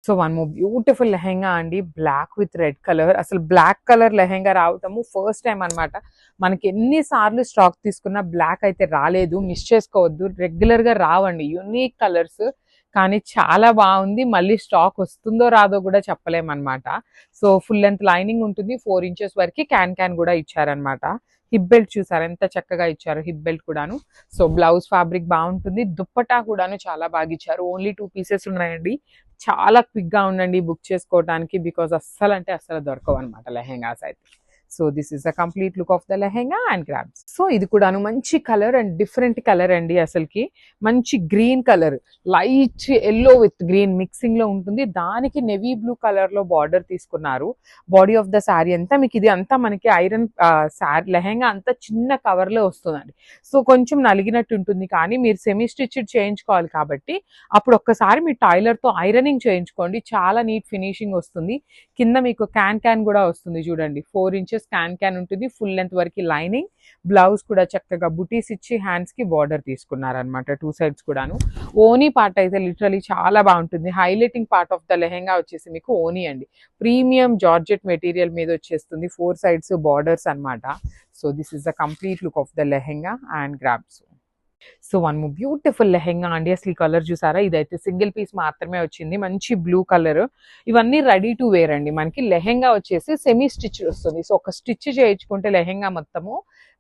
So one more beautiful lehenga అండి, black with red colour. అసలు black colour lehenga రావటము first time అనమాట. మనకి ఎన్నిసార్లు స్టాక్ తీసుకున్నా బ్లాక్ అయితే రాలేదు, మిస్ చేసుకోవద్దు. రెగ్యులర్గా రావండి యూనిక్ కలర్స్, కానీ చాలా బాగుంది. మళ్ళీ స్టాక్ వస్తుందో రాదో కూడా చెప్పలేమన్నమాట. సో ఫుల్ లెంత్ లైనింగ్ ఉంటుంది, 4 ఇంచెస్ వరకు క్యాన్ కూడా ఇచ్చారనమాట. హిప్ బెల్ట్ చూసారు ఎంత చక్కగా ఇచ్చారు, హిప్ బెల్ట్ కూడాను. సో బ్లౌజ్ ఫ్యాబ్రిక్ బాగుంటుంది, దుప్పటా కూడాను చాలా బాగా ఇచ్చారు. ఓన్లీ 2 పీసెస్ ఉన్నాయండి. చాలా క్విక్ గా ఉండండి బుక్ చేసుకోవడానికి, బికాజ్ అస్సలు అంటే అస్సలు దొరకవు అనమాట లెహెంగాస్ అయితే. So this is the complete look of the lehenga and grabs. So ఇది కూడాను మంచి కలర్ అండ్ డిఫరెంట్ కలర్ అండి. అసలుకి మంచి green colour, light yellow with green mixing లో ఉంటుంది. దానికి నెవీ బ్లూ కలర్ లో బార్డర్ తీసుకున్నారు. బాడీ ఆఫ్ ద శారీ అంతా మీకు ఇది అంతా మనకి ఐరన్ శారీ లెహెంగా అంతా చిన్న కవర్ లో వస్తుందండి. సో కొంచెం నలిగినట్టు ఉంటుంది, కానీ మీరు సెమీ స్టిచ్డ్ చేయించుకోవాలి కాబట్టి అప్పుడు ఒక్కసారి మీ టైలర్ తో ఐరనింగ్ చేయించుకోండి, చాలా నీట్ ఫినిషింగ్ వస్తుంది. కింద మీకు క్యాన్ కూడా వస్తుంది చూడండి, 4 ఇంచెస్ క్యాన్ ఉంటుంది. ఫుల్ లెంత్ వరకు లైనింగ్, బ్లౌజ్ కూడా చక్కగా బుటీస్ ఇచ్చి హ్యాండ్స్ కి బార్డర్ తీసుకున్నారనమాట 2 సైడ్స్ కూడాను. ఓనీ పార్ట్ అయితే లిటరలీ చాలా బాగుంటుంది. Highlighting part of the lehenga వచ్చేసి మీకు ఓనీ అండి, ప్రీమియం జార్జెట్ మెటీరియల్ మీద వచ్చేస్తుంది, 4 సైడ్స్ బార్డర్స్ అనమాట. So this is the complete look of the lehenga and grabs. So one more beautiful lehenga అండి. అసలు ఈ కలర్ చూసారా, ఇదైతే సింగిల్ పీస్ మాత్రమే వచ్చింది, మంచి బ్లూ కలర్. ఇవన్నీ రెడీ టు వేర్ అండి. మనకి లెహెంగా వచ్చేసి సెమీ స్టిచ్ వస్తుంది. సో ఒక స్టిచ్ చేయించుకుంటే లెహెంగా మొత్తము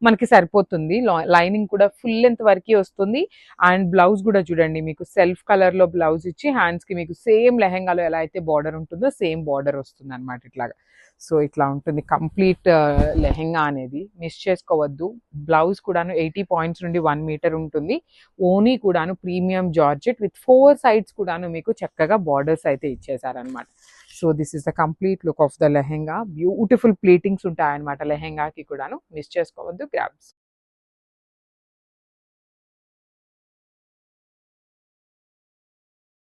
మనకి సరిపోతుంది. లైనింగ్ కూడా ఫుల్ లెంత్ వరకు వస్తుంది. అండ్ బ్లౌజ్ కూడా చూడండి, మీకు సెల్ఫ్ కలర్ లో బ్లౌజ్ ఇచ్చి హ్యాండ్స్ కి మీకు సేమ్ లెహెంగాలో ఎలా అయితే బార్డర్ ఉంటుందో సేమ్ బార్డర్ వస్తుంది అనమాట ఇట్లాగా. సో ఇట్లా ఉంటుంది కంప్లీట్ లెహెంగా అనేది, మిస్ చేసుకోవద్దు. బ్లౌజ్ కూడాను 80 పాయింట్స్ నుండి 1 మీటర్ ఉంటుంది. ఓనీ కూడాను ప్రీమియం జార్జెట్ విత్ 4 సైడ్స్ కూడాను మీకు చక్కగా బార్డర్స్ అయితే ఇచ్చేసారనమాట. So this is the complete look of the lehenga. Beautiful pleatings ఉంటాయన్నమాట లెహెంగాకి కూడాను, మిస్ చేసుకోవద్దు. గ్రాబ్స్.